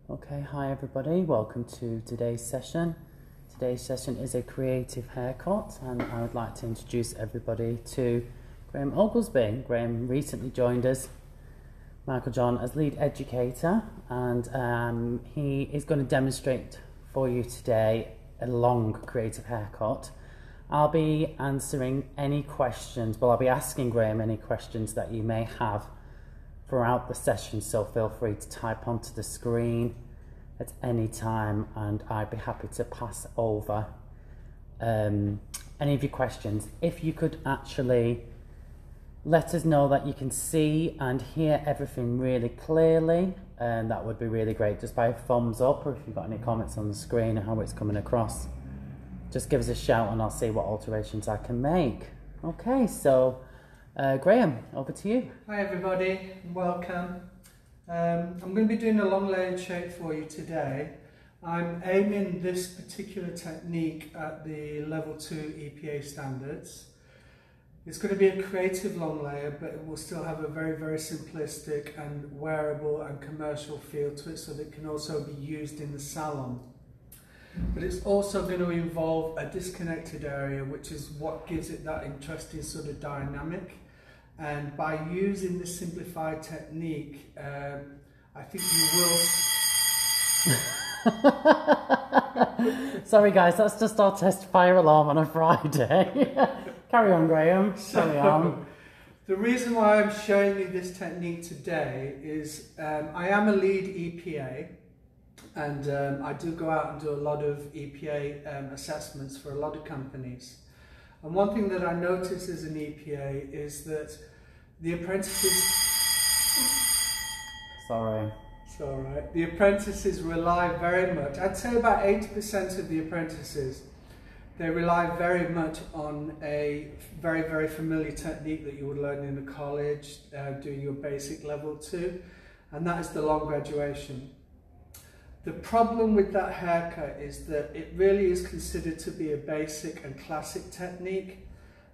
Okay, hi everybody, welcome to today's session. Today's session is a creative haircut, and I would like to introduce everybody to Graham Oglesby. Graham recently joined us, Michael John, as lead educator, and he is going to demonstrate for you today a long creative haircut. I'll be answering any questions, I'll be asking Graham any questions that you may have throughout the session, so feel free to type onto the screen at any time and I'd be happy to pass over any of your questions. If you could actually let us know that you can see and hear everything really clearly, and that would be really great, just by a thumbs up, or if you've got any comments on the screen and how it's coming across, just give us a shout and I'll see what alterations I can make. Okay, so Graham, over to you. Hi everybody, welcome. I'm going to be doing a long layered shape for you today. I'm aiming this particular technique at the level 2 EPA standards. It's going to be a creative long layer, but it will still have a very, very simplistic and wearable and commercial feel to it, so that it can also be used in the salon. But it's also going to involve a disconnected area, which is what gives it that interesting sort of dynamic. And by using this simplified technique, I think you will... Sorry guys, that's just our test fire alarm on a Friday. Carry on, Graham, carry on. The reason why I'm showing you this technique today is I am a lead EPA, and I do go out and do a lot of EPA assessments for a lot of companies. And one thing that I notice as an EPA is that the apprentices... Sorry. It's all right. The apprentices rely very much, I'd say about 80% of the apprentices, they rely very much on a very, very familiar technique that you would learn in the college, doing your basic level 2, and that is the long graduation. The problem with that haircut is that it really is considered to be a basic and classic technique,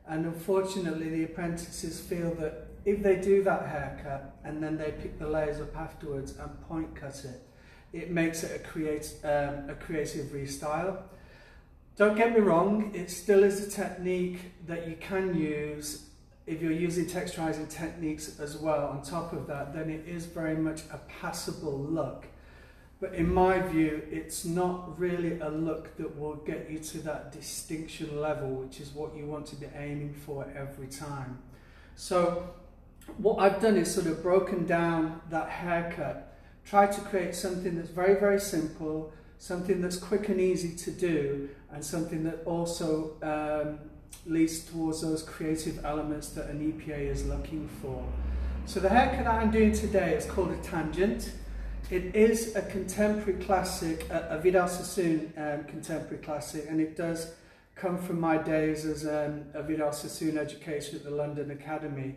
and unfortunately the apprentices feel that if they do that haircut and then they pick the layers up afterwards and point cut it, it makes it a creative restyle. Don't get me wrong, it still is a technique that you can use if you're using texturizing techniques as well. On top of that, then it is very much a passable look. But in my view, it's not really a look that will get you to that distinction level, which is what you want to be aiming for every time. So what I've done is sort of broken down that haircut, tried to create something that's very, very simple, something that's quick and easy to do, and something that also leads towards those creative elements that an EPA is looking for. So the haircut that I'm doing today is called a tangent. It is a contemporary classic, a Vidal Sassoon contemporary classic, and it does come from my days as a Vidal Sassoon educator at the London Academy.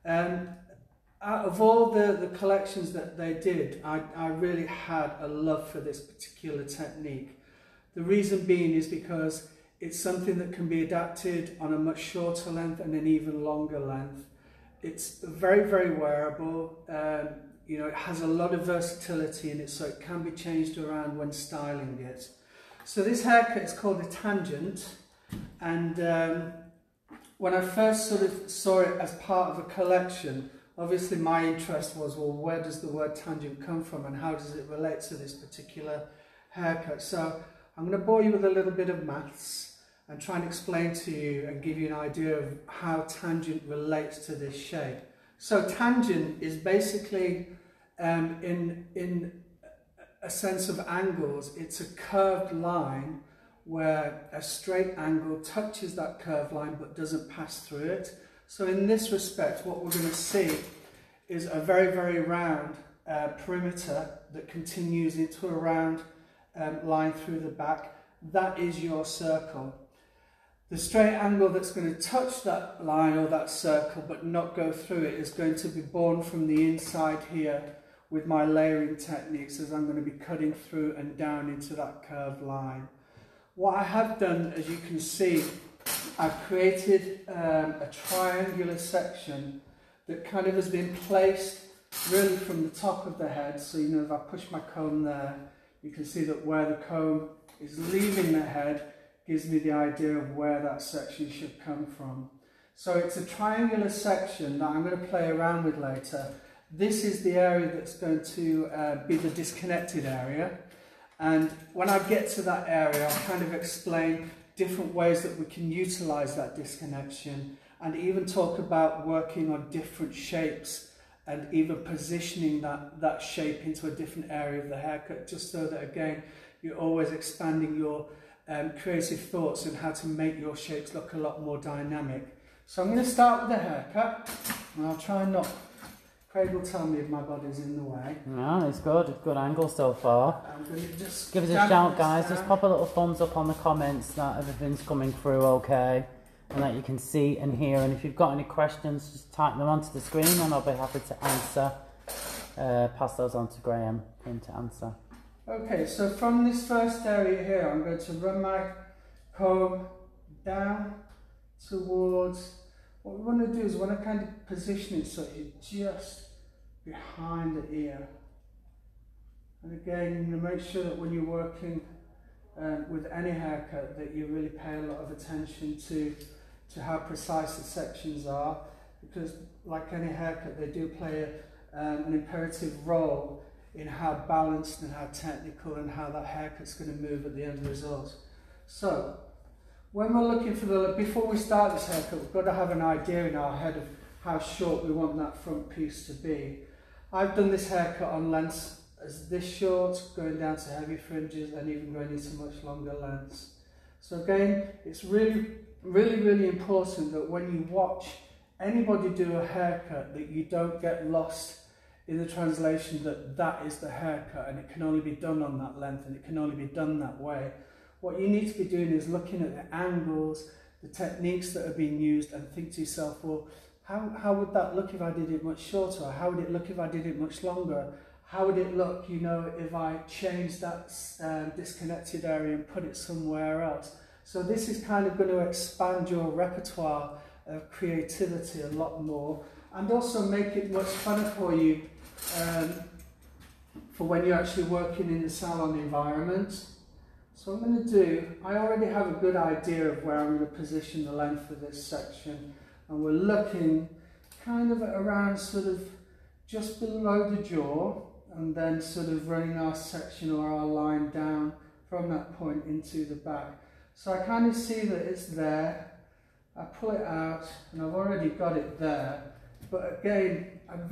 Out of all the collections that they did, I really had a love for this particular technique. The reason being is because it's something that can be adapted on a much shorter length and an even longer length. It's very, very wearable. You know, it has a lot of versatility in it, so it can be changed around when styling it. So this haircut is called a tangent, and when I first sort of saw it as part of a collection, obviously my interest was, well, where does the word tangent come from and how does it relate to this particular haircut? So I'm going to bore you with a little bit of maths and try and explain to you and give you an idea of how tangent relates to this shape. So tangent is basically, in a sense of angles, it's a curved line where a straight angle touches that curved line but doesn't pass through it. So in this respect, what we're going to see is a very, very round perimeter that continues into a round line through the back. That is your circle. The straight angle that's going to touch that line or that circle but not go through it is going to be born from the inside here with my layering techniques, as I'm going to be cutting through and down into that curved line. What I have done, as you can see, I've created a triangular section that kind of has been placed really from the top of the head. So you know, if I push my comb there, you can see that where the comb is leaving the head gives me the idea of where that section should come from. So it's a triangular section that I'm going to play around with later. This is the area that's going to be the disconnected area. And when I get to that area, I'll kind of explain different ways that we can utilize that disconnection, and even talk about working on different shapes and even positioning that shape into a different area of the haircut, just so that, again, you're always expanding your creative thoughts on how to make your shapes look a lot more dynamic. So I'm going to start with the haircut, and I'll try and not... Craig will tell me if my body's in the way. No, it's good. It's good angle so far. I'm going to just give us a shout, guys. Just pop a little thumbs up on the comments that everything's coming through okay, and that you can see and hear. And if you've got any questions, just type them onto the screen, and I'll be happy to answer. Pass those on to Graham for him to answer. Okay, so from this first area here, I'm going to run my comb down towards... What we want to do is we want to kind of position it so it's just behind the ear. And again, you make sure that when you're working with any haircut, that you really pay a lot of attention to how precise the sections are, because like any haircut, they do play an imperative role in how balanced and how technical and how that haircut's going to move at the end result. So, when we're looking for before we start this haircut, we've got to have an idea in our head of how short we want that front piece to be. I've done this haircut on lengths as this short, going down to heavy fringes, and even going into much longer lengths. So again, it's really, really, really important that when you watch anybody do a haircut, that you don't get lost in the translation that that is the haircut and it can only be done on that length and it can only be done that way. What you need to be doing is looking at the angles, the techniques that are being used, and think to yourself, well, how would that look if I did it much shorter? Or how would it look if I did it much longer? How would it look, you know, if I changed that disconnected area and put it somewhere else? So this is kind of going to expand your repertoire of creativity a lot more, and also make it much funner for you for when you're actually working in the salon environment. So what I'm going to do, I already have a good idea of where I'm going to position the length of this section, and we're looking kind of at around sort of just below the jaw, and then sort of running our section or our line down from that point into the back. So I kind of see that it's there, I pull it out, and I've already got it there, but again, I'm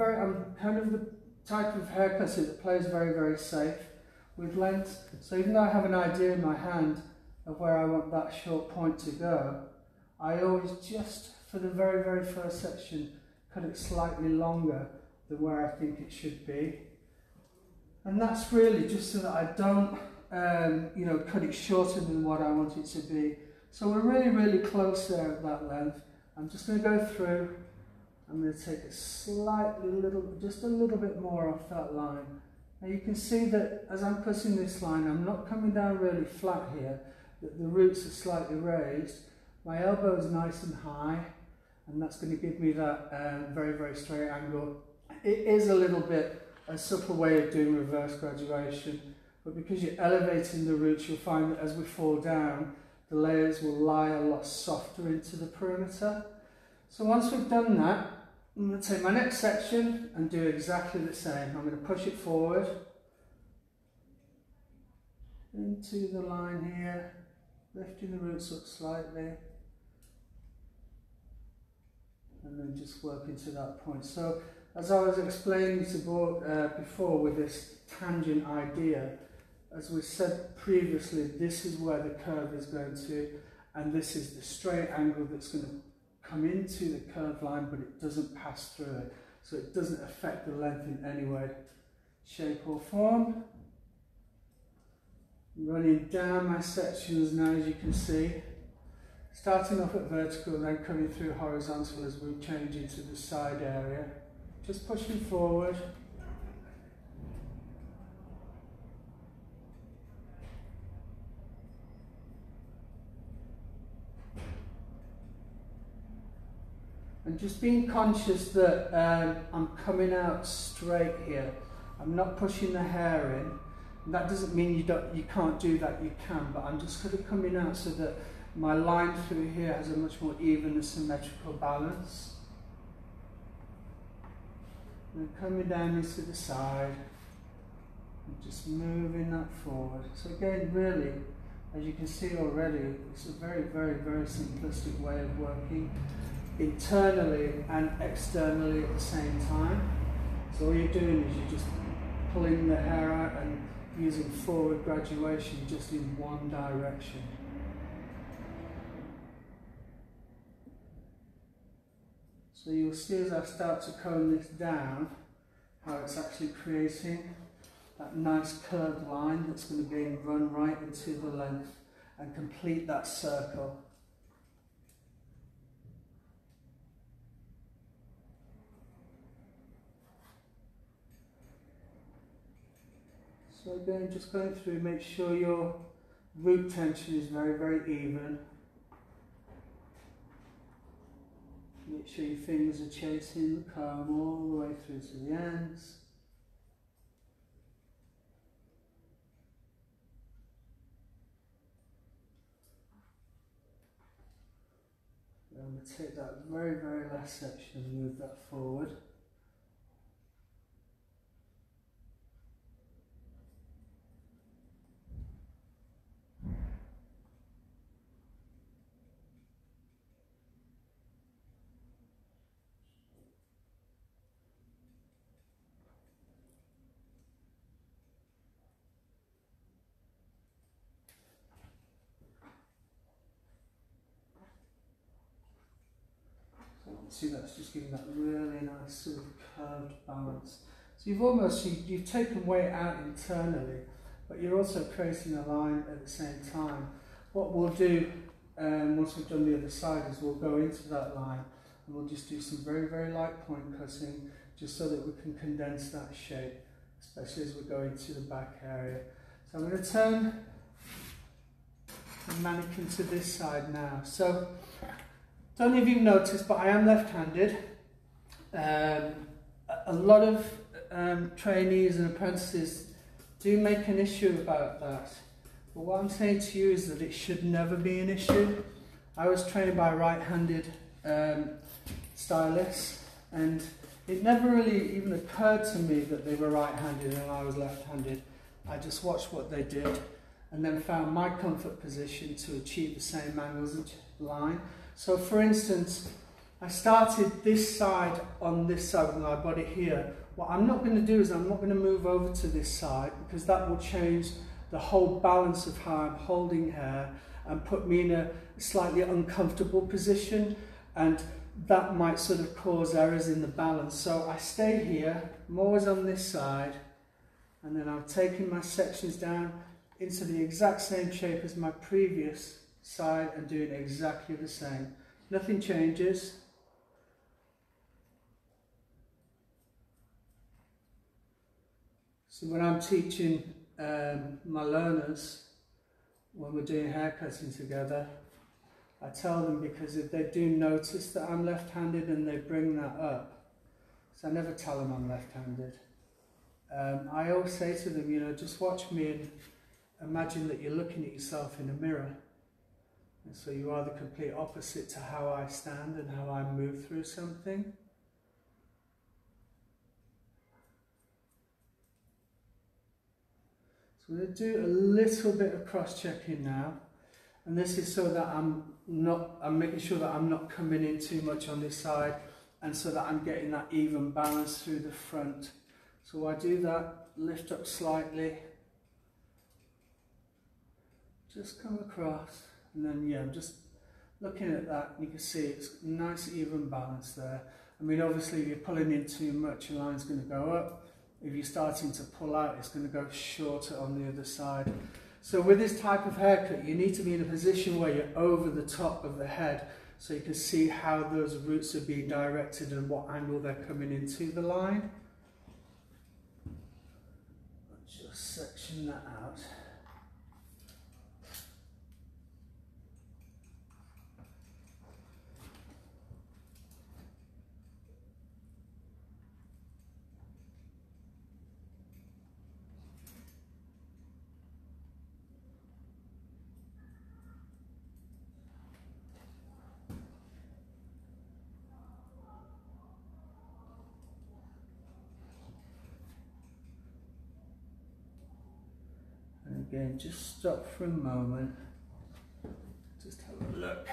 kind of the type of haircutter that plays very, very safe with length. So even though I have an idea in my hand of where I want that short point to go, I always just, for the very, very first section, cut it slightly longer than where I think it should be. And that's really just so that I don't, you know, cut it shorter than what I want it to be. So we're really, really close there at that length. I'm just going to go through. I'm going to take a just a little bit more off that line. Now you can see that as I'm cutting this line, I'm not coming down really flat here, that the roots are slightly raised. My elbow is nice and high, and that's going to give me that very, very straight angle. It is a little bit a supple way of doing reverse graduation, but because you're elevating the roots, you'll find that as we fall down, the layers will lie a lot softer into the perimeter. So once we've done that, I'm going to take my next section and do exactly the same. I'm going to push it forward into the line here, lifting the roots up slightly, and then just working to that point. So as I was explaining to before with this tangent idea, as we said previously, this is where the curve is going to, and this is the straight angle that's going to come into the curved line, but it doesn't pass through it, so it doesn't affect the length in any way, shape or form. Running down my sections now, as you can see, starting off at vertical and then coming through horizontal as we change into the side area, just pushing forward. And just being conscious that I'm coming out straight here. I'm not pushing the hair in. And that doesn't mean you can't do that, you can, but I'm just kind of coming out so that my line through here has a much more even and symmetrical balance. And coming down into the side, and just moving that forward. So again, really, as you can see already, it's a very, very, very simplistic way of working internally and externally at the same time. So all you're doing is you're just pulling the hair out and using forward graduation just in one direction. So you'll see as I start to comb this down, how it's actually creating that nice curved line that's going to be run right into the length and complete that circle. So again, just going through, make sure your root tension is very, very even. Make sure your fingers are chasing the comb all the way through to the ends. Then I'm going to take that very, very last section and move that forward. See, that's just giving that really nice sort of curved balance. So you've taken weight out internally, but you're also creating a line at the same time. What we'll do once we've done the other side is we'll go into that line and we'll just do some very, very light point cutting just so that we can condense that shape, especially as we go into the back area. So I'm going to turn the mannequin to this side now. So don't know if you've noticed, but I am left-handed. A lot of trainees and apprentices do make an issue about that. But what I'm saying to you is that it should never be an issue. I was trained by right-handed stylists, and it never really even occurred to me that they were right-handed and I was left-handed. I just watched what they did and then found my comfort position to achieve the same angles and line. So for instance, I started this side on this side with my body here. What I'm not going to do is I'm not going to move over to this side because that will change the whole balance of how I'm holding hair and put me in a slightly uncomfortable position, and that might sort of cause errors in the balance. So I stay here, I'm always on this side, and then I'm taking my sections down into the exact same shape as my previous side and doing exactly the same. Nothing changes. So when I'm teaching my learners, when we're doing haircutting together, I tell them, because if they do notice that I'm left-handed and they bring that up, so I never tell them I'm left-handed. I always say to them, you know, just watch me and imagine that you're looking at yourself in a mirror. And so you are the complete opposite to how I stand and how I move through something. So I'm going to do a little bit of cross-checking now. And this is so that I'm making sure that I'm not coming in too much on this side, and so that I'm getting that even balance through the front. So I do that, lift up slightly, just come across, and then yeah, I'm just looking at that, and you can see it's nice even balance there. I mean, obviously if you're pulling in too much, your line's going to go up. If you're starting to pull out, it's going to go shorter on the other side. So with this type of haircut, you need to be in a position where you're over the top of the head, so you can see how those roots are being directed and what angle they're coming into the line. Just section that out. Again, just stop for a moment. Just have a look.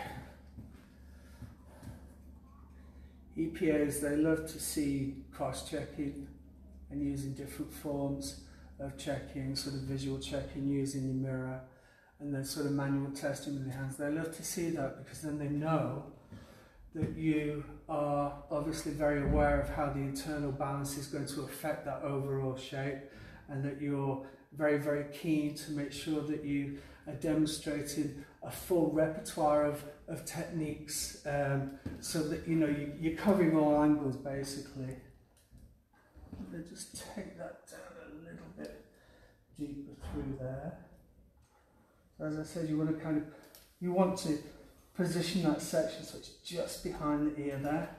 EPAs, they love to see cross-checking and using different forms of checking, sort of visual checking using the mirror, and then sort of manual testing with the hands. They love to see that because then they know that you are obviously very aware of how the internal balance is going to affect that overall shape, and that you're very, very keen to make sure that you are demonstrating a full repertoire of techniques, so that you're covering all angles basically. Just take that down a little bit deeper through there. As I said, you want to position that section so it's just behind the ear there.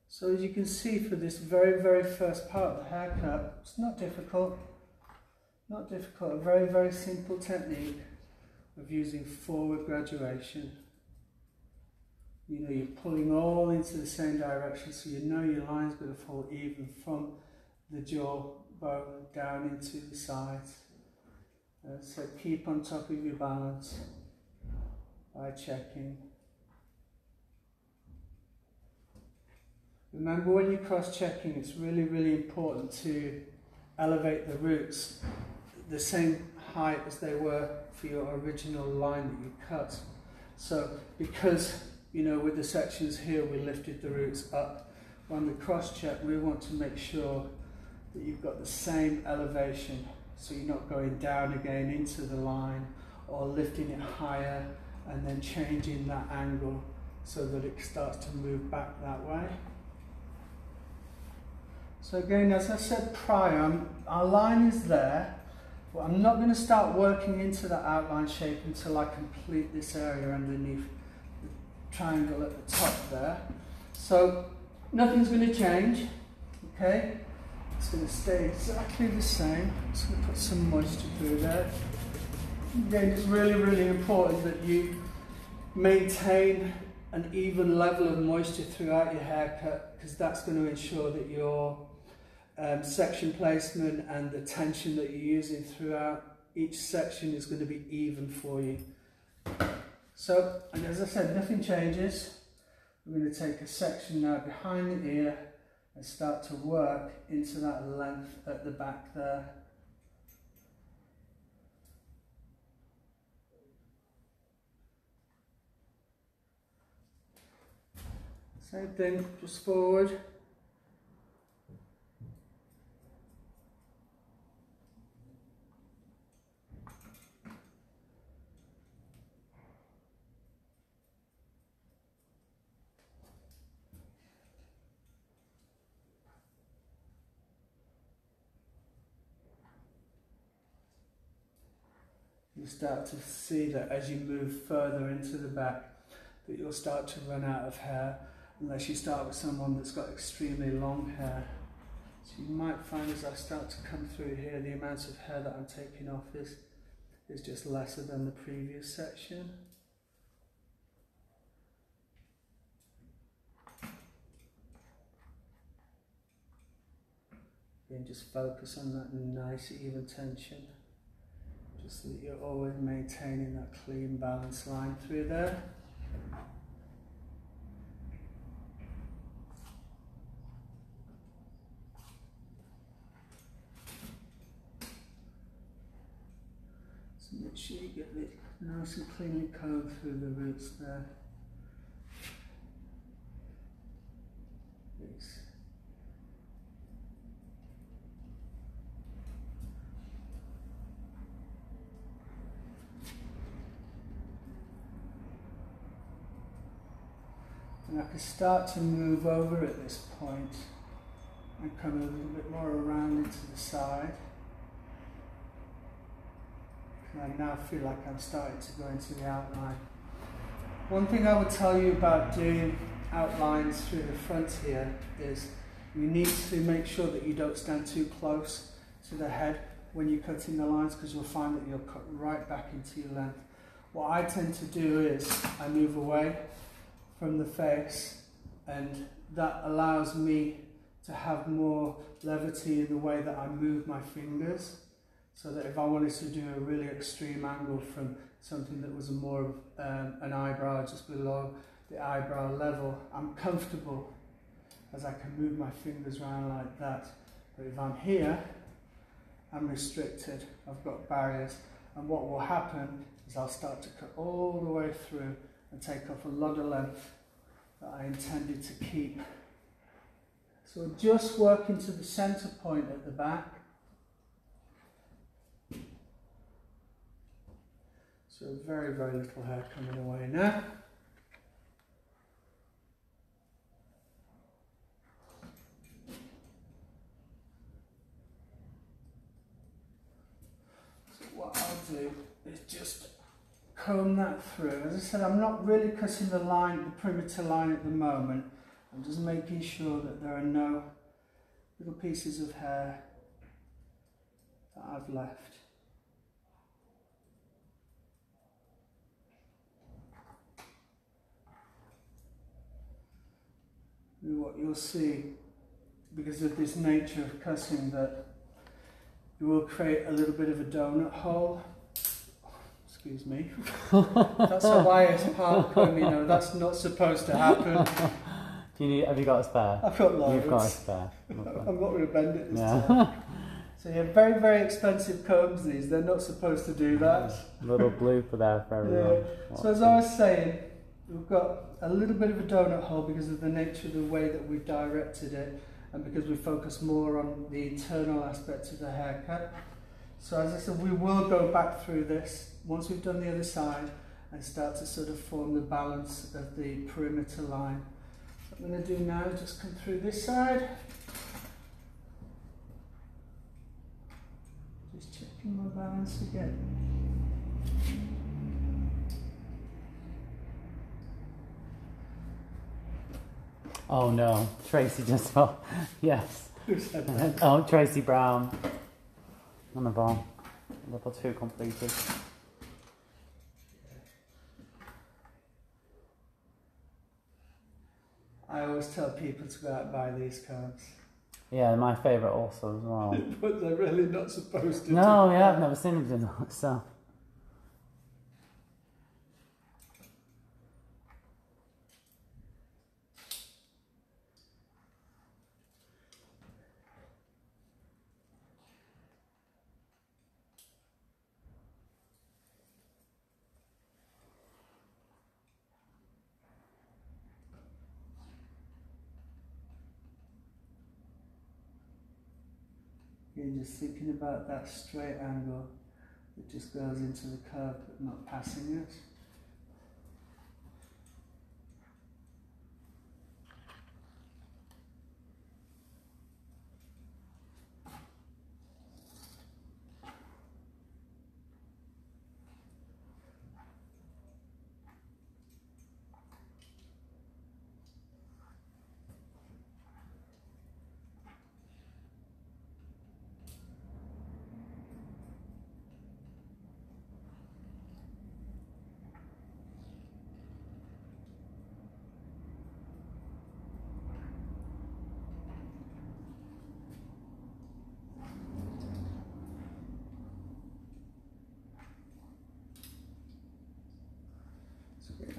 So as you can see, for this very, very first part of the haircut, it's not difficult. Not difficult, a very, very simple technique of using forward graduation. You're pulling all into the same direction, so you know your line's going to fall even from the jawbone down into the sides. So keep on top of your balance by checking. Remember, when you're cross-checking, it's really, really important to elevate the roots the same height as they were for your original line that you cut. So because, with the sections here, we lifted the roots up. When we cross-check, we want to make sure that you've got the same elevation, so you're not going down again into the line or lifting it higher and then changing that angle so that it starts to move back that way. So again, as I said prior, our line is there, but I'm not going to start working into that outline shape until I complete this area underneath the triangle at the top there. So nothing's going to change, okay? It's going to stay exactly the same. I'm just going to put some moisture through there. Again, it's really, really important that you maintain an even level of moisture throughout your haircut, because that's going to ensure that your section placement and the tension that you're using throughout each section is going to be even for you. So, and as I said, nothing changes. We're going to take a section now behind the ear and start to work into that length at the back there. Same thing, just forward. You start to see that as you move further into the back, that you'll start to run out of hair, unless you start with someone that's got extremely long hair. So you might find as I start to come through here, the amount of hair that I'm taking off is just lesser than the previous section. Again, just focus on that nice even tension, just so that you're always maintaining that clean balanced line through there. So make sure you get it nice and cleanly combed through the roots there. Yes. And I can start to move over at this point and come a little bit more around into the side. And I now feel like I'm starting to go into the outline. One thing I would tell you about doing outlines through the front here is you need to make sure that you don't stand too close to the head when you're cutting the lines, because you'll find that you'll cut right back into your length. What I tend to do is I move away from the face and that allows me to have more levity in the way that I move my fingers, so that if I wanted to do a really extreme angle from something that was more of an eyebrow just below the eyebrow level, I'm comfortable as I can move my fingers around like that. But if I'm here, I'm restricted, I've got barriers, and what will happen is I'll start to cut all the way through and take off a lot of length that I intended to keep. So just working to the centre point at the back. So very, very little hair coming away now. So what I'll do is just comb that through. As I said, I'm not really cutting the line, the perimeter line at the moment. I'm just making sure that there are no little pieces of hair that I've left. And what you'll see, because of this nature of cutting, that you will create a little bit of a donut hole. Excuse me. That's a wire part comb, you know, that's not supposed to happen. Have you got a spare? I've got loads. You've got a spare. I'm not going to bend it this time. So yeah, very, very expensive combs these. They're not supposed to do that. Little blooper there for everyone. Yeah. So as I was saying, we've got a little bit of a donut hole because of the nature of the way that we've directed it, and because we focus more on the internal aspects of the haircut. So as I said, we will go back through this once we've done the other side and start to sort of form the balance of the perimeter line. So what I'm going to do now is just come through this side. Just checking my balance again. Oh no, Tracy just fell. Yes. Who said that? Oh, Tracy Brown. None of all. Level 2 completed. I always tell people to go out and buy these combs. Yeah, my favourite also as well. But they're really not supposed to. No, yeah, I've never seen him do that, so. You're just thinking about that straight angle that just goes into the curve but not passing it.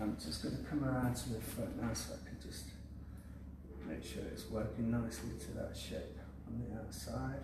I'm just going to come around to the front now so I can just make sure it's working nicely to that shape on the outside.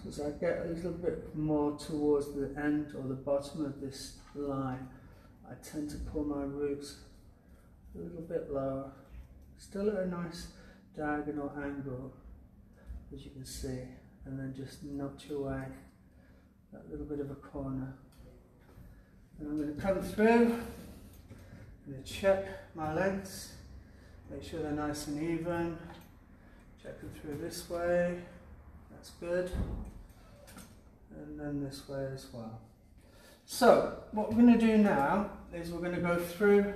So as I get a little bit more towards the end or the bottom of this line, I tend to pull my roots a little bit lower, still at a nice diagonal angle, as you can see, and then just notch away that little bit of a corner. And I'm going to come through, I'm going to check my lengths, make sure they're nice and even, Check it through this way, that's good, and then this way as well. So what we're going to do now is we're going to go through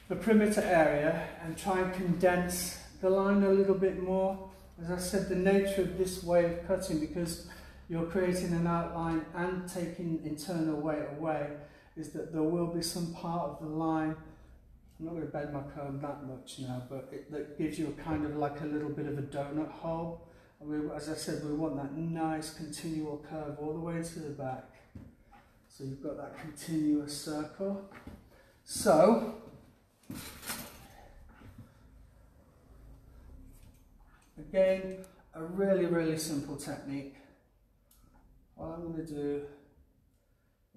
the perimeter area and try and condense the line a little bit more. As I said, the nature of this way of cutting, because you're creating an outline and taking internal weight away, is that there will be some part of the line. I'm not going to bend my comb that much now, but that gives you a kind of like a little bit of a donut hole. And as I said, we want that nice continual curve all the way into the back. So you've got that continuous circle. So, again, a really, really simple technique. All I'm going to do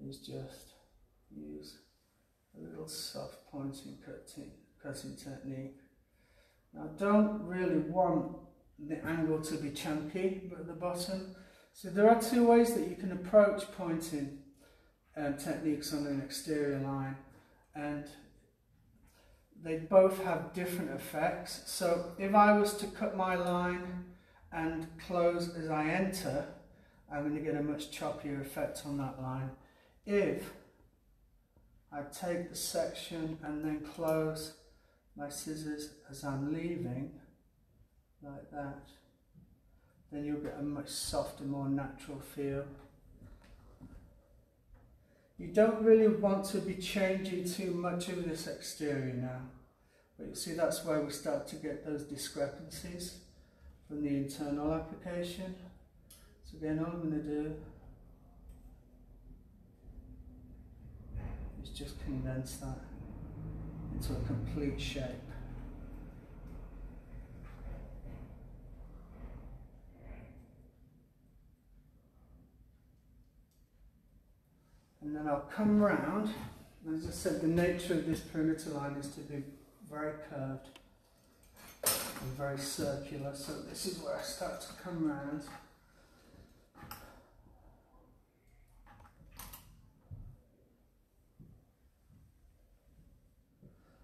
is just use a little soft pointing cutting technique. Now I don't really want the angle to be chunky at the bottom. So there are two ways that you can approach pointing techniques on an exterior line, and they both have different effects. So if I was to cut my line and close as I enter, I'm going to get a much choppier effect on that line. If I take the section and then close my scissors as I'm leaving, like that, then you'll get a much softer, more natural feel. You don't really want to be changing too much of this exterior now, but you see that's where we start to get those discrepancies from the internal application. So again, all I'm going to do is just condense that into a complete shape. And then I'll come round. As I said, the nature of this perimeter line is to be very curved and very circular. So this is where I start to come round.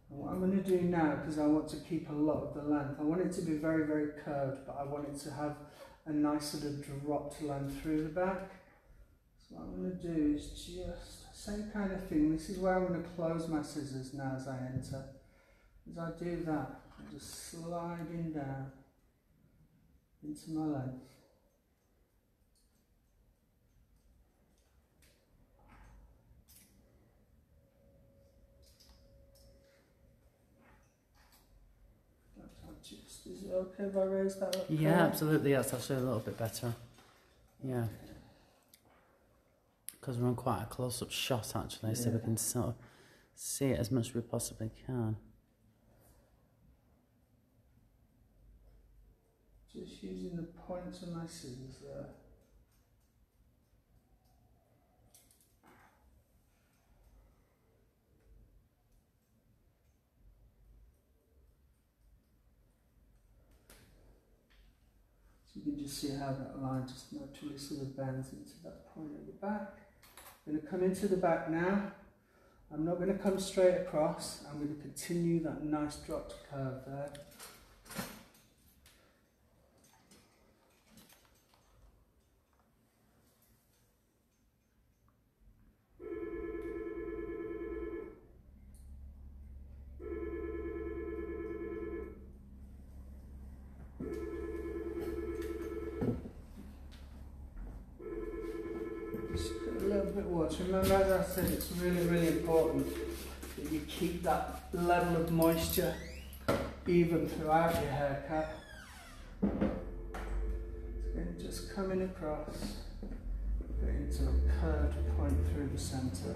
And what I'm going to do now, because I want to keep a lot of the length, I want it to be very, very curved, but I want it to have a nice sort of dropped length through the back. So what I'm going to do is just, same kind of thing, this is where I'm going to close my scissors now as I enter. As I do that, I'm just sliding down into my length. Is it okay if I raise that up? Yeah, absolutely. That's actually a little bit better. Yeah. Because we're on quite a close-up shot, actually, so we can sort of see it as much as we possibly can. Just using the points of my scissors there. So you can just see how that line just naturally sort of bends into that point at the back. I'm going to come into the back now. I'm not going to come straight across. I'm going to continue that nice dropped curve there. Remember, as I said, it's really, really important that you keep that level of moisture even throughout your haircut. Again, just coming across, get into a curved point through the centre.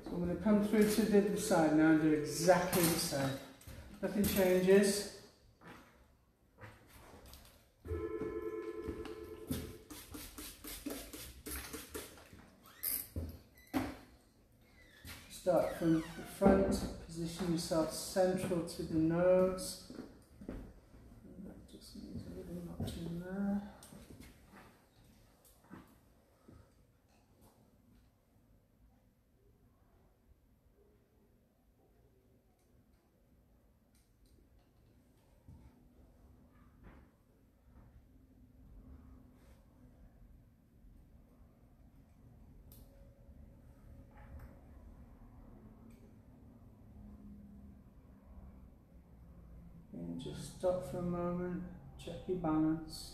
I'm going to come through to the other side now and do exactly the same. Nothing changes. Start from the front, position yourself central to the nose. And that just needs a little notch in there. Just stop for a moment, check your balance.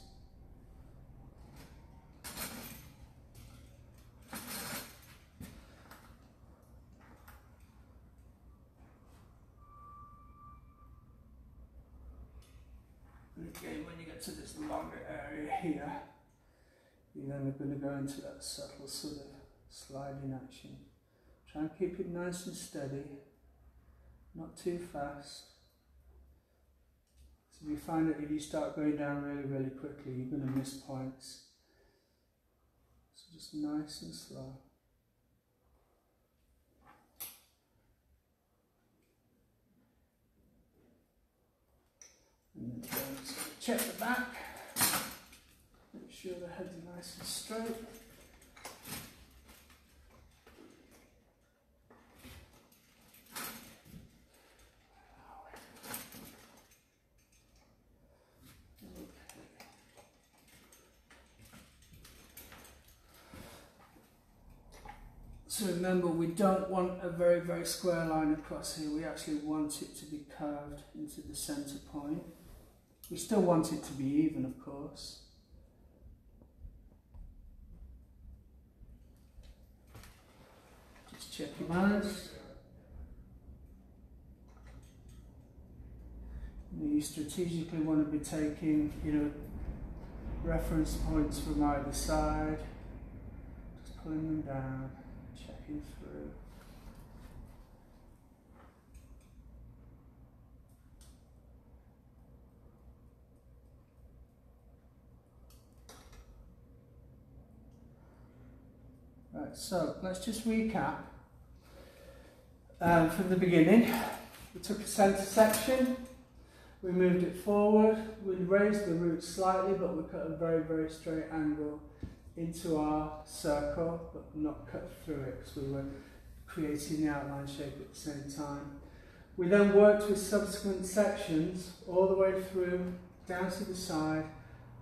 And again, when you get to this longer area here, you're then going to go into that subtle sort of sliding action. Try and keep it nice and steady, not too fast. So you find that if you start going down really, really quickly, you're going to miss points. So just nice and slow. And then just check the back. Make sure the head's nice and straight. So remember, we don't want a very, very square line across here. We actually want it to be curved into the centre point. We still want it to be even, of course. Just check your balance. You strategically want to be taking, reference points from either side. Just pulling them down. Checking through. Right, so let's just recap from the beginning. We took a centre section, we moved it forward, we raised the roots slightly, but we cut a very, very straight angle into our circle, but not cut through it because we were creating the outline shape at the same time. We then worked with subsequent sections all the way through, down to the side,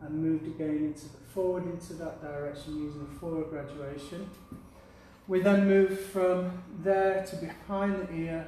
and moved again forward into that direction using a forward graduation. We then moved from there to behind the ear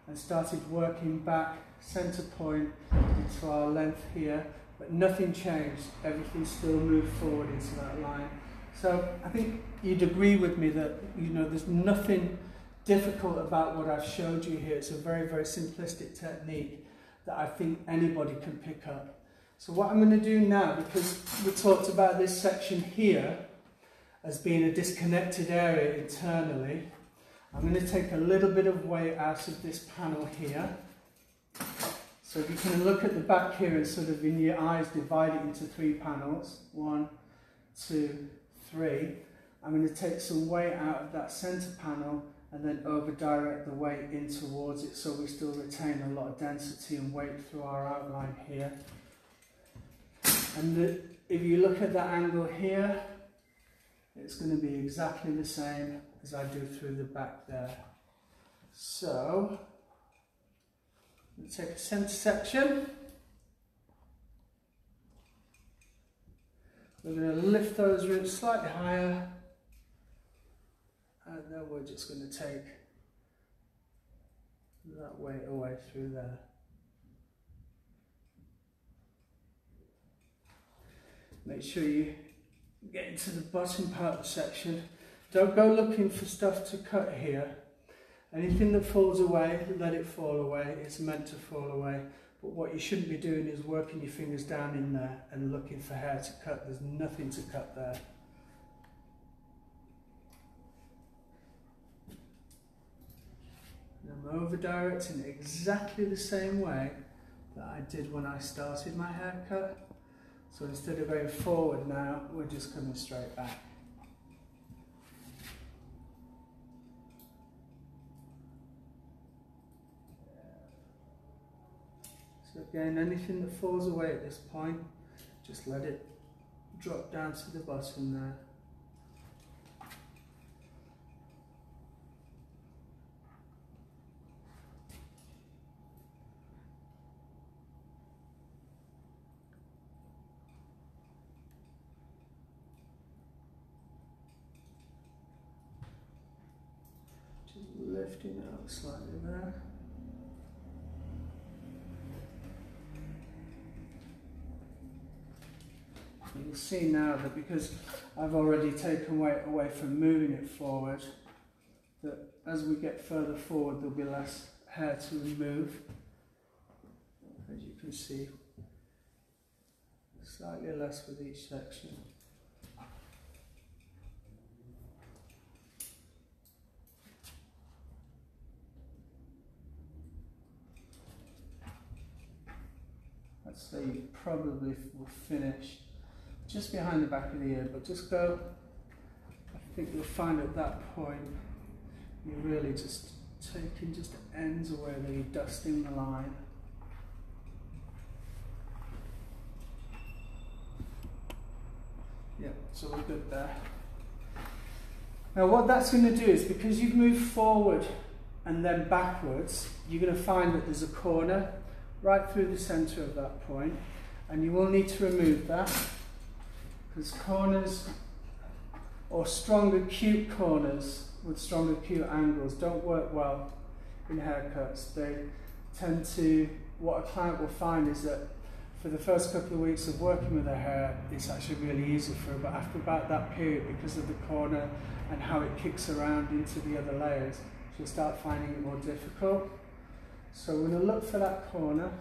and started working back centre point into our length here, but nothing changed. Everything still moved forward into that line. So I think you'd agree with me that there's nothing difficult about what I've showed you here. It's a very, very simplistic technique that I think anybody can pick up. So what I'm going to do now, because we talked about this section here as being a disconnected area internally, I'm going to take a little bit of weight out of this panel here. So if you can look at the back here and sort of in your eyes divide it into 3 panels, 1, 2, 3. I'm going to take some weight out of that centre panel and then over direct the weight in towards it, so we still retain a lot of density and weight through our outline here. And if you look at that angle here, it's going to be exactly the same as I do through the back there. So let's take a centre section. We're going to lift those roots slightly higher, and then we're just going to take that weight away through there. Make sure you get into the bottom part of the section. Don't go looking for stuff to cut here. Anything that falls away, let it fall away. It's meant to fall away. But what you shouldn't be doing is working your fingers down in there and looking for hair to cut. There's nothing to cut there. And I'm over directing it exactly the same way that I did when I started my haircut. So instead of going forward now, we're just coming straight back. So again, anything that falls away at this point, just let it drop down to the bottom there. Just lifting it up slightly there. you'll see now that because I've already taken weight away from moving it forward, that as we get further forward there'll be less hair to remove. As you can see, slightly less with each section. So you probably will finish just behind the back of the ear, but just go, I think you'll find at that point you're really just taking just the ends away, then you're dusting the line. Yeah, so we're good there. Now what that's going to do is, because you've moved forward and then backwards, you're going to find that there's a corner right through the centre of that point, and you will need to remove that, because corners, or strong acute corners with strong acute angles, don't work well in haircuts. They tend to, what a client will find is that for the first couple of weeks of working with their hair, it's actually really easy for her, but after about that period, because of the corner and how it kicks around into the other layers, she'll start finding it more difficult. So we're going to look for that corner.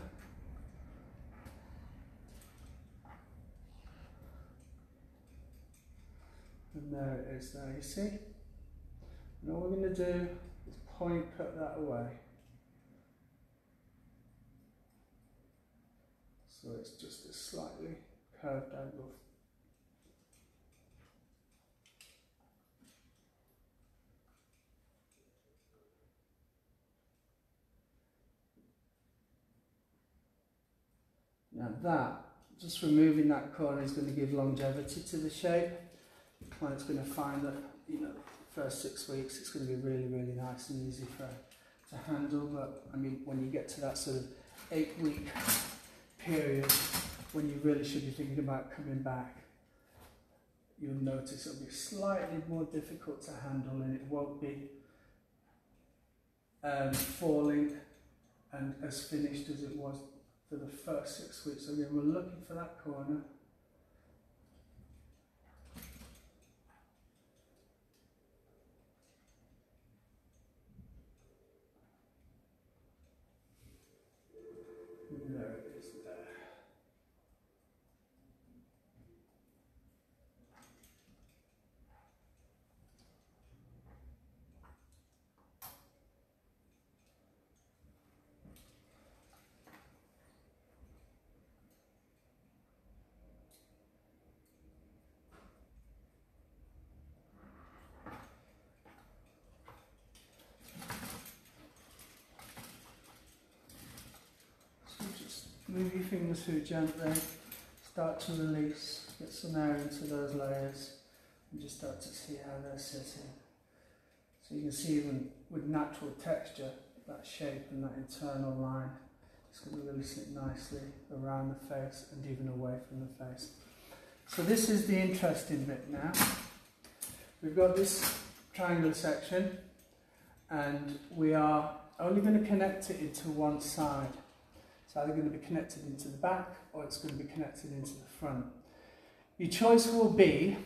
And there it is there, you see? And all we're going to do is point cut that away. So it's just a slightly curved angle. Now that, just removing that corner is going to give longevity to the shape. The client's going to find that, you know, the first 6 weeks it's going to be really, really nice and easy for her to handle. But I mean, when you get to that sort of 8-week period, when you really should be thinking about coming back, you'll notice it'll be slightly more difficult to handle, and it won't be falling and as finished as it was for the first 6 weeks. So again, we're looking for that corner. And there it is there. Move your fingers through gently, start to release, get some air into those layers, and just start to see how they're sitting. So you can see even with natural texture, that shape and that internal line, it's going to really sit nicely around the face and even away from the face. So this is the interesting bit now. We've got this triangular section, and we are only going to connect it into one side. It's either going to be connected into the back or it's going to be connected into the front. Your choice will be,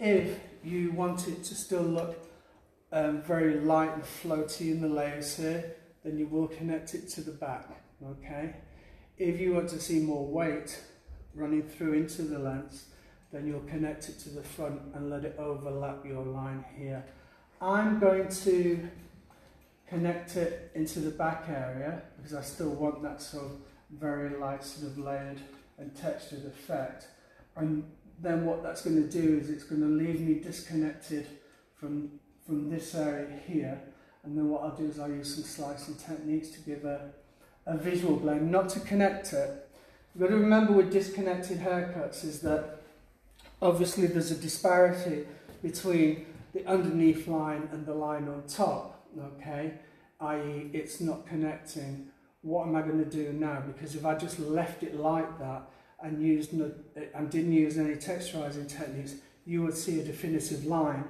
if you want it to still look very light and floaty in the layers here, then you will connect it to the back, okay? If you want to see more weight running through into the lens, then you'll connect it to the front and let it overlap your line here. I'm going to connect it into the back area because I still want that sort of very light sort of layered and textured effect. And then what that's going to do is it's going to leave me disconnected from this area here, and then what I'll do is I'll use some slicing techniques to give a visual blend, not to connect it. You've got to remember with disconnected haircuts is that obviously there's a disparity between the underneath line and the line on top, okay? i.e. it's not connecting. What am I going to do now? Because if I just left it like that and didn't use any texturizing techniques, you would see a definitive line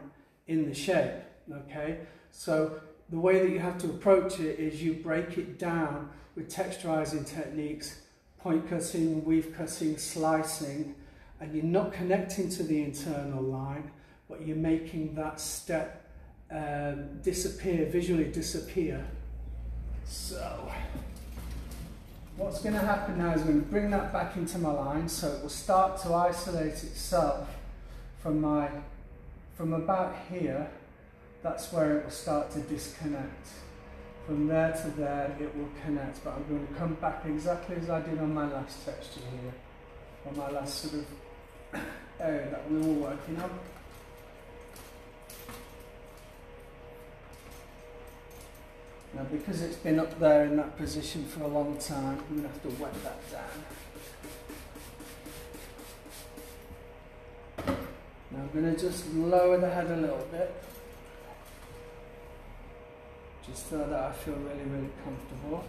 in the shape, okay? So the way that you have to approach it is you break it down with texturizing techniques, point cutting, weave cutting, slicing, and you're not connecting to the internal line, but you're making that step disappear, visually disappear. So what's going to happen now is I'm going to bring that back into my line, so it will start to isolate itself from about here. That's where it will start to disconnect. From there to there it will connect, but I'm going to come back exactly as I did on my last texture here, on my last sort of area that we were working on. Now, because it's been up there in that position for a long time, I'm going to have to wet that down. Now I'm going to just lower the head a little bit, just so that I feel really, really comfortable.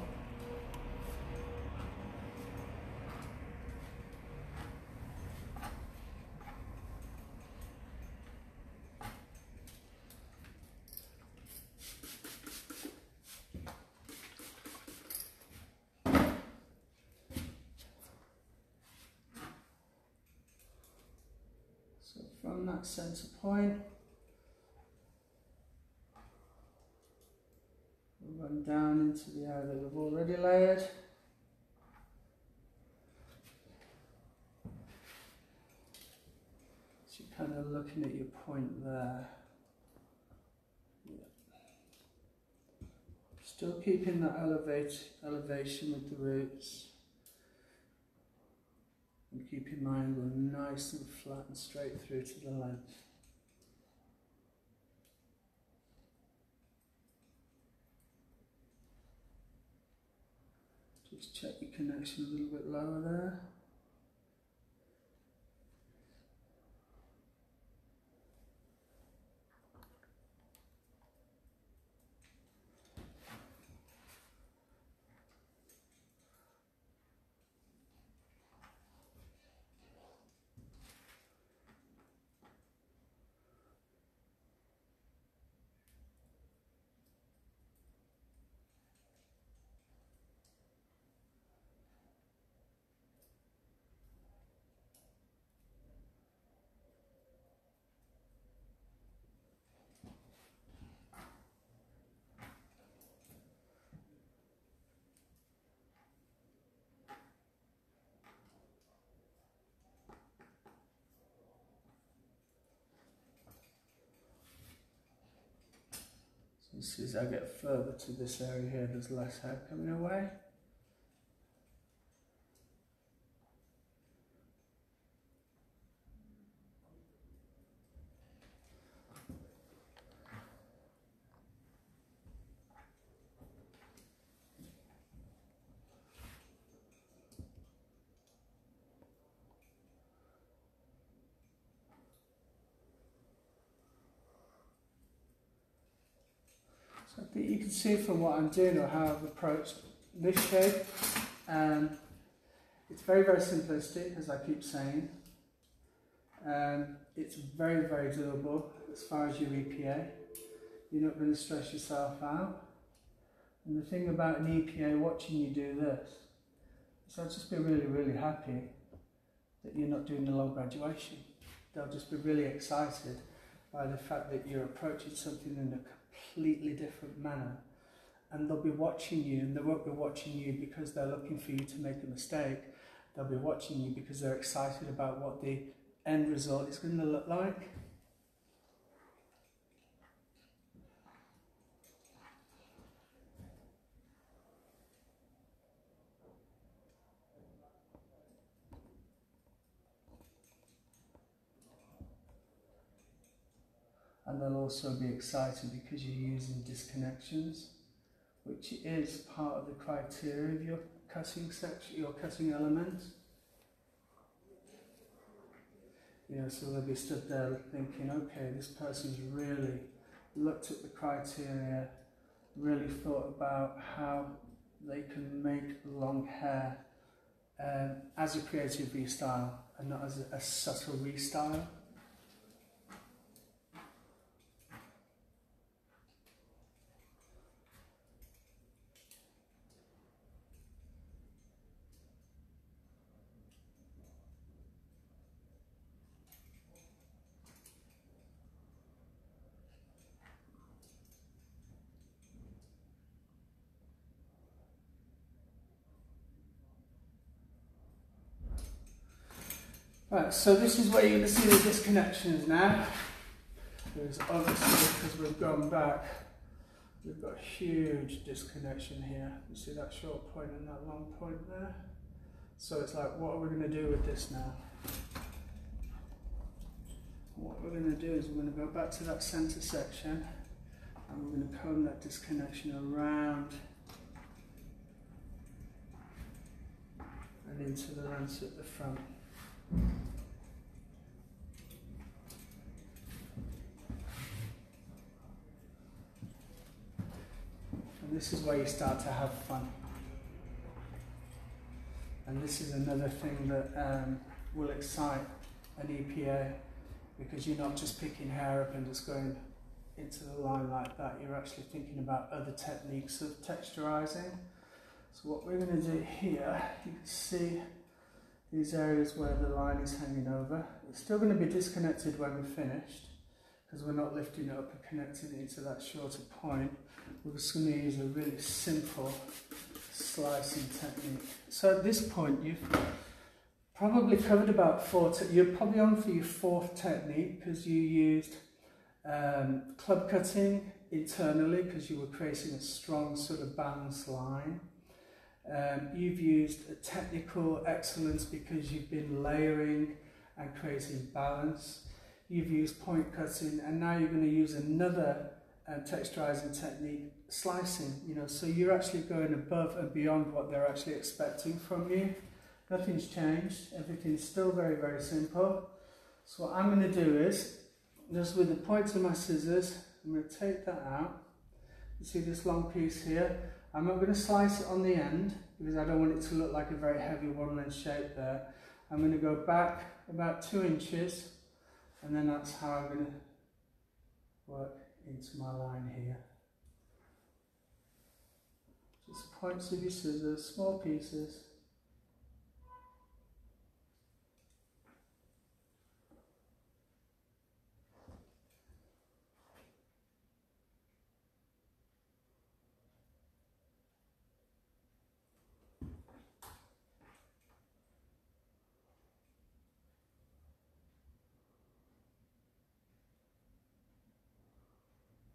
So from that centre point, we'll run down into the area that we've already layered. So you're kind of looking at your point there. Yeah. Still keeping that elevation with the roots. And keeping my angle nice and flat and straight through to the length. Just check your connection a little bit lower there. As I get further to this area here, there's less hair coming away. So I think you can see from what I'm doing or how I've approached this shape, it's very, very simplistic, as I keep saying. It's very, very doable as far as your EPA. You're not going to stress yourself out. And the thing about an EPA watching you do this is they'll just be really, really happy that you're not doing the long graduation. They'll just be really excited by the fact that you're approaching something in a completely different manner, and they'll be watching you, and they won't be watching you because they're looking for you to make a mistake. They'll be watching you because they're excited about what the end result is going to look like. And they'll also be excited because you're using disconnections, which is part of the criteria of your cutting section, your cutting element. You know, so they'll be stood there thinking, okay, this person's really looked at the criteria, really thought about how they can make long hair as a creative restyle and not as a subtle restyle. Right, so this is where you're going to see the disconnections now. Because obviously, because we've gone back, we've got a huge disconnection here. You see that short point and that long point there? So it's like, what are we going to do with this now? What we're going to do is we're going to go back to that centre section and we're going to comb that disconnection around and into the rents at the front. And this is where you start to have fun. And this is another thing that will excite an EPA, because you're not just picking hair up and just going into the line like that. You're actually thinking about other techniques of texturizing. So what we're going to do here, you can see these areas where the line is hanging over. It's still going to be disconnected when we're finished, because we're not lifting it up and connecting it into that shorter point. We're just going to use a really simple slicing technique. So at this point, you've probably covered about you're probably on for your fourth technique, because you used club cutting internally because you were creating a strong sort of balanced line. You've used a technical excellence because you've been layering and creating balance. You've used point cutting, and now you're going to use another texturizing technique, slicing. You know, so you're actually going above and beyond what they're actually expecting from you. Nothing's changed. Everything's still very, very simple. So what I'm going to do is, just with the point of my scissors, I'm going to take that out. You see this long piece here? I'm not going to slice it on the end because I don't want it to look like a very heavy one-length shape there. I'm going to go back about 2 inches, and then that's how I'm going to work into my line here. Just points of your scissors, small pieces.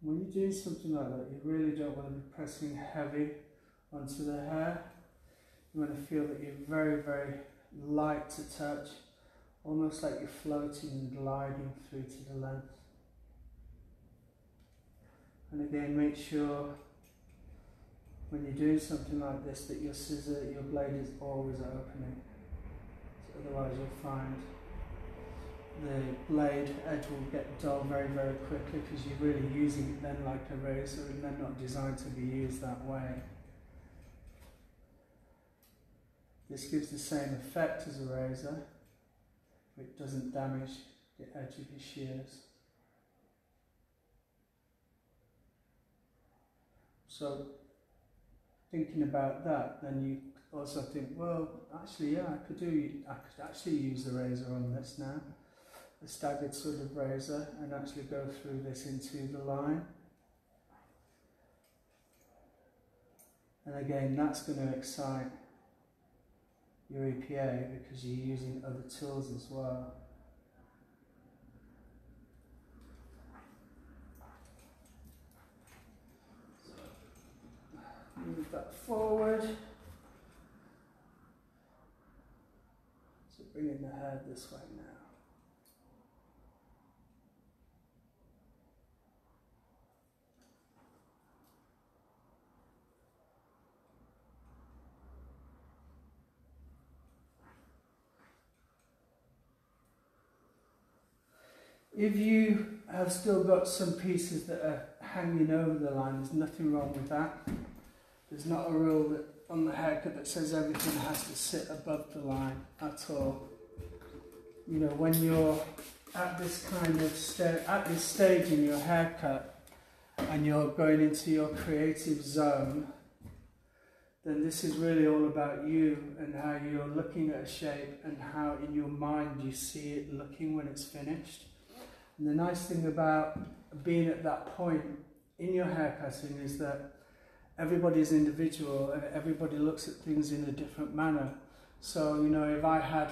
When you're doing something like that, you really don't want to be pressing heavy onto the hair. You want to feel that you're very, very light to touch, almost like you're floating and gliding through to the length. And again, make sure when you're doing something like this that your blade is always opening. So otherwise you'll find the blade edge will get dull very, very quickly, because you're really using it then like a razor, and they're not designed to be used that way. This gives the same effect as a razor, but it doesn't damage the edge of your shears. So thinking about that, then you also think, well, actually, yeah, I could actually use the razor on this now. A staggered sort of razor, and actually go through this into the line. And again, that's going to excite your EPA because you're using other tools as well. So, move that forward. So bringing the head this way now. If you have still got some pieces that are hanging over the line, there's nothing wrong with that. There's not a rule that, on the haircut, that says everything has to sit above the line at all. You know, when you're at this kind of at this stage in your haircut and you're going into your creative zone, then this is really all about you and how you're looking at a shape and how in your mind you see it looking when it's finished. And the nice thing about being at that point in your haircutting is that everybody's individual and everybody looks at things in a different manner. So, you know, if I had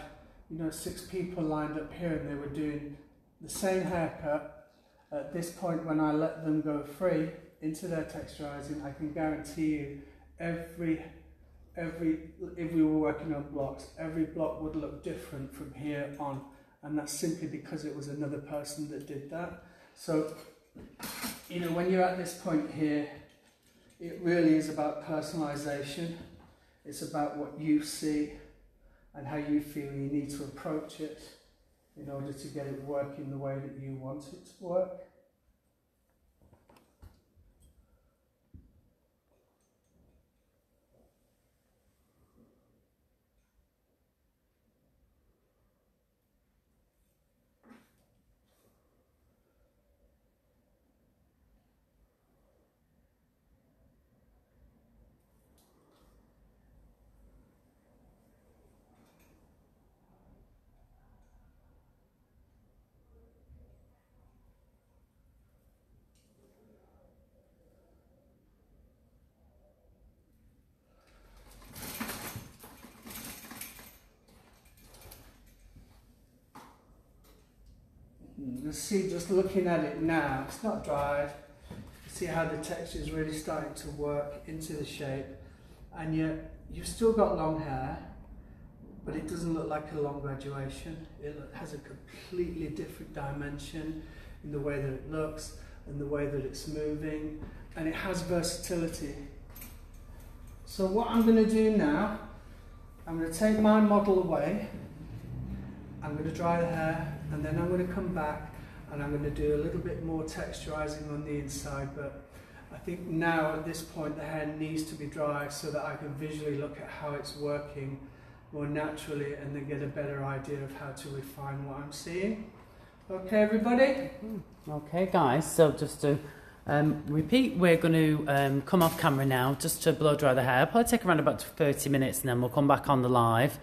you know, 6 people lined up here and they were doing the same haircut, at this point when I let them go free into their texturizing, I can guarantee you if we were working on blocks, every block would look different from here on, and that's simply because it was another person that did that. So, you know, when you're at this point here, it really is about personalization. It's about what you see and how you feel you need to approach it in order to get it working the way that you want it to work. You see, just looking at it now, it's not dried. You see how the texture is really starting to work into the shape, and yet you've still got long hair, but it doesn't look like a long graduation. It has a completely different dimension in the way that it looks and the way that it's moving, and it has versatility. So what I'm going to do now, I'm going to take my model away, I'm going to dry the hair, and then I'm going to come back and I'm going to do a little bit more texturizing on the inside, but I think now at this point the hair needs to be dry so that I can visually look at how it's working more naturally and then get a better idea of how to refine what I'm seeing. Okay, everybody? Okay, guys, so just to repeat, we're going to come off camera now just to blow dry the hair. It'll probably take around about 30 minutes and then we'll come back on the live.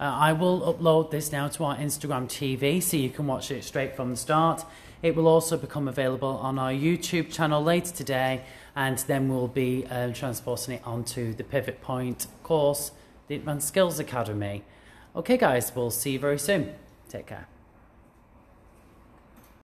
I will upload this now to our Instagram TV so you can watch it straight from the start. It will also become available on our YouTube channel later today, and then we'll be transporting it onto the Pivot Point course, the Advanced Skills Academy. Okay guys, we'll see you very soon. Take care.